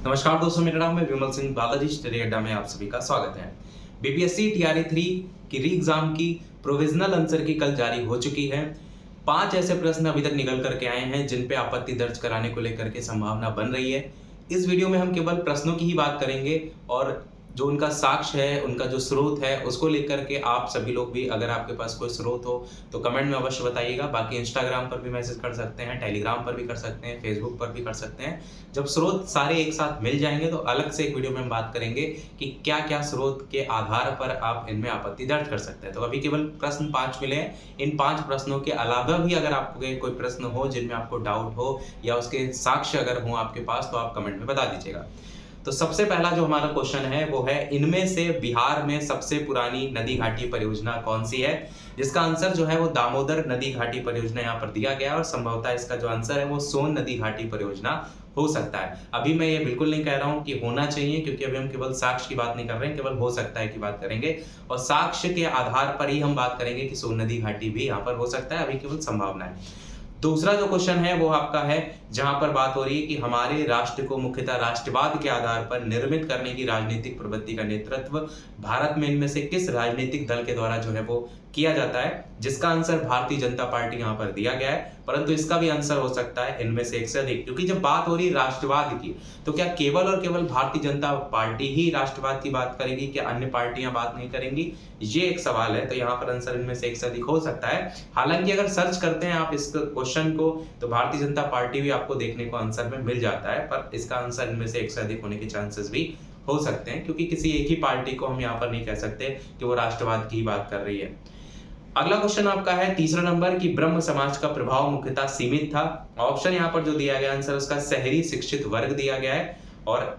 नमस्कार दोस्तों, मेरा नाम है विमल सिंह बालाजी। स्टडी अड्डा में आप सभी का स्वागत है। बीपीएससी टीआरई 3 की री एग्जाम की प्रोविजनल आंसर की कल जारी हो चुकी है। 5 ऐसे प्रश्न अभी तक निकल करके आए हैं जिन पे आपत्ति दर्ज कराने को लेकर के संभावना बन रही है। इस वीडियो में हम केवल प्रश्नों की ही बात करेंगे और जो उनका साक्ष्य है, उनका जो स्रोत है, उसको लेकर के आप सभी लोग भी, अगर आपके पास कोई स्रोत हो तो कमेंट में अवश्य बताइएगा। बाकी इंस्टाग्राम पर भी मैसेज कर सकते हैं, टेलीग्राम पर भी कर सकते हैं, फेसबुक पर भी कर सकते हैं। जब स्रोत सारे एक साथ मिल जाएंगे तो अलग से एक वीडियो में हम बात करेंगे कि क्या क्या स्रोत के आधार पर आप इनमें आपत्ति दर्ज कर सकते हैं। तो अभी केवल प्रश्न 5 मिले हैं। इन 5 प्रश्नों के अलावा भी अगर आपको कोई प्रश्न हो जिनमें आपको डाउट हो या उसके साक्ष्य अगर हो आपके पास, तो आप कमेंट में बता दीजिएगा। तो सबसे पहला जो हमारा क्वेश्चन है वो है, इनमें से बिहार में सबसे पुरानी नदी घाटी परियोजना कौन सी है? जिसका आंसर जो है वो दामोदर नदी घाटी परियोजना यहाँ पर दिया गया है और संभवतः इसका जो आंसर है वो सोन नदी घाटी परियोजना हो सकता है। अभी मैं ये बिल्कुल नहीं कह रहा हूँ कि होना चाहिए, क्योंकि अभी हम केवल साक्ष्य की बात नहीं कर रहे हैं, केवल हो सकता है की बात करेंगे और साक्ष्य के आधार पर ही हम बात करेंगे कि सोन नदी घाटी भी यहाँ पर हो सकता है। अभी केवल संभावना है। दूसरा जो क्वेश्चन है वो आपका है, जहां पर बात हो रही है कि हमारे राष्ट्र को मुख्यतः राष्ट्रवाद के आधार पर निर्मित करने की राजनीतिक प्रवृत्ति का नेतृत्व भारत में इनमें से किस राजनीतिक दल के द्वारा जो है वो किया जाता है? जिसका आंसर भारतीय जनता पार्टी यहाँ पर दिया गया है, परंतु इसका भी आंसर हो सकता है इनमें से एक से अधिक, क्योंकि जब बात हो रही है राष्ट्रवाद की तो क्या केवल और केवल भारतीय जनता पार्टी ही राष्ट्रवाद की बात करेगी, क्या अन्य पार्टियां बात नहीं करेंगी? ये एक सवाल है। तो यहाँ पर आंसर इनमें से एक से अधिक हो सकता है। हालांकि अगर सर्च करते हैं आप इस क्वेश्चन को तो भारतीय जनता पार्टी भी आपको देखने को आंसर में मिल जाता है, पर इसका आंसर इनमें से एक से अधिक होने के चांसेस भी हो सकते हैं, क्योंकि किसी एक ही पार्टी को हम यहाँ पर नहीं कह सकते कि वो राष्ट्रवाद की बात कर रही है। अगला क्वेश्चन आपका है तीसरा नंबर की ब्रह्म समाज का प्रभाव मुख्यतः सीमित था। ऑप्शन यहाँ पर जो दिया गया आंसर उसका शहरी शिक्षित वर्ग दिया गया है। और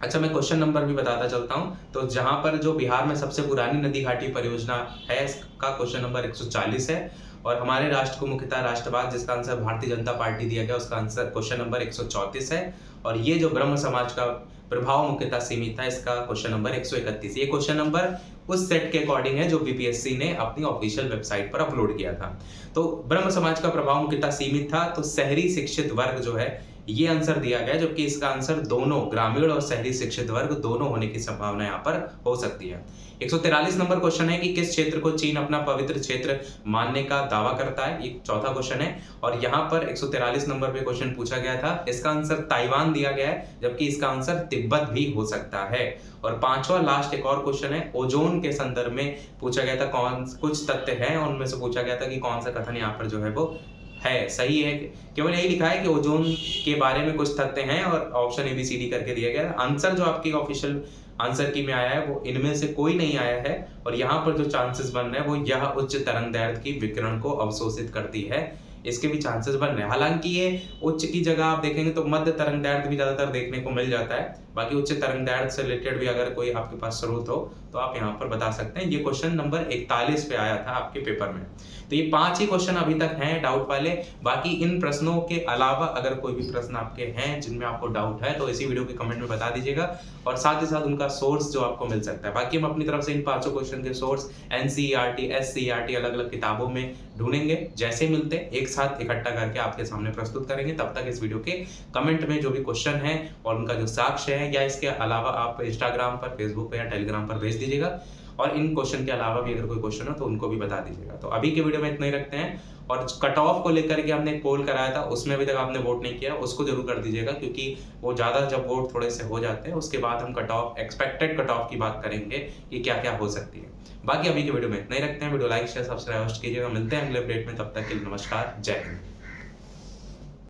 अच्छा, मैं क्वेश्चन नंबर भी बताता चलता हूं। तो जहां पर जो बिहार में सबसे पुरानी नदी घाटी परियोजना है, इसका क्वेश्चन नंबर 140 है और हमारे राष्ट्र को मुख्यतः राष्ट्रवाद, जिसका आंसर भारतीय जनता पार्टी दिया गया, उसका आंसर क्वेश्चन नंबर 134 है। और ये जो ब्रह्म समाज का प्रभाव मुख्यतः सीमित था, इसका क्वेश्चन नंबर 131। ये क्वेश्चन नंबर उस सेट के अकॉर्डिंग है जो बीपीएससी ने अपनी ऑफिशियल वेबसाइट पर अपलोड किया था। तो ब्रह्म समाज का प्रभाव मुख्यतः सीमित था, तो शहरी शिक्षित वर्ग जो है ये आंसर दिया गया, जबकि इसका आंसर दोनों ग्रामीण और शहरी शिक्षित वर्ग दोनों होने की संभावना यहाँ पर हो सकती है। 143 नंबर क्वेश्चन है कि किस क्षेत्र को चीन अपना पवित्र क्षेत्र मानने का दावा करता है? ये चौथा क्वेश्चन है और यहाँ पर 143 नंबर पे क्वेश्चन पूछा गया था। इसका आंसर ताइवान दिया गया है, जबकि इसका आंसर तिब्बत भी हो सकता है। और पांचवा लास्ट एक और क्वेश्चन है, ओजोन के संदर्भ में पूछा गया था कौन कुछ तथ्य हैं, उनमें से पूछा गया था कि कौन सा कथन यहाँ पर जो है वो है सही है। केवल यही लिखा है कि ओजोन के बारे में कुछ तथ्य हैं और ऑप्शन ABCD करके दिया गया है। आंसर जो आपकी ऑफिशियल आंसर की में आया है वो इनमें से कोई नहीं आया है और यहाँ पर जो चांसेस बन रहे हैं वो यह उच्च तरंगदैर्घ्य की विकिरण को अवशोषित करती है, इसके भी चांसेस बन रहे हैं। हालांकि ये उच्च की जगह आप देखेंगे तो मध्य तरंगदैर्घ्य भी ज्यादातर देखने को मिल जाता है। बाकी उच्च तरंगदैर्घ्य से रिलेटेड भी अगर कोई आपके पास स्रोत हो तो आप यहाँ पर बता सकते हैं। ये क्वेश्चन नंबर 41 पे आया था आपके पेपर में। तो ये 5 ही क्वेश्चन अभी तक हैं डाउट वाले। बाकी इन प्रश्नों के अलावा अगर कोई भी प्रश्न आपके हैं जिनमें आपको डाउट है तो इसी वीडियो के कमेंट में बता दीजिएगा और साथ ही साथ उनका सोर्स जो आपको मिल सकता है। बाकी हम अपनी तरफ से इन 5 क्वेश्चन के सोर्स NCERT, SCERT अलग अलग किताबों में ढूंढेंगे, जैसे मिलते एक साथ इकट्ठा करके आपके सामने प्रस्तुत करेंगे। तब तक इस वीडियो के कमेंट में जो भी क्वेश्चन है और उनका जो साक्ष्य है या इसके अलावा आप इंस्टाग्राम पर, फेसबुक पर या टेलीग्राम पर भेज दीजिएगा और इन क्वेश्चन के अलावा भी अगर कोई क्वेश्चन हो तो उनको भी बता दीजिएगा। तो अभी के वीडियो में इतना ही रखते हैं और कट ऑफ को लेकर के हमने पोल कराया था, उसमें अभी तक आपने वोट नहीं किया, उसको जरूर कर दीजिएगा, क्योंकि वो ज्यादा जब वोट थोड़े से हो जाते हैं उसके बाद हम cut off, expected cut off की बात करेंगे कि क्या क्या हो सकती है। बाकी अभी के वीडियो में इतना ही रखते हैं। वीडियो लाइक शेयर सब्सक्राइब कीजिएगा। मिलते हैं अगले अपडेट में, तब तक के लिए नमस्कार, जय हिंद।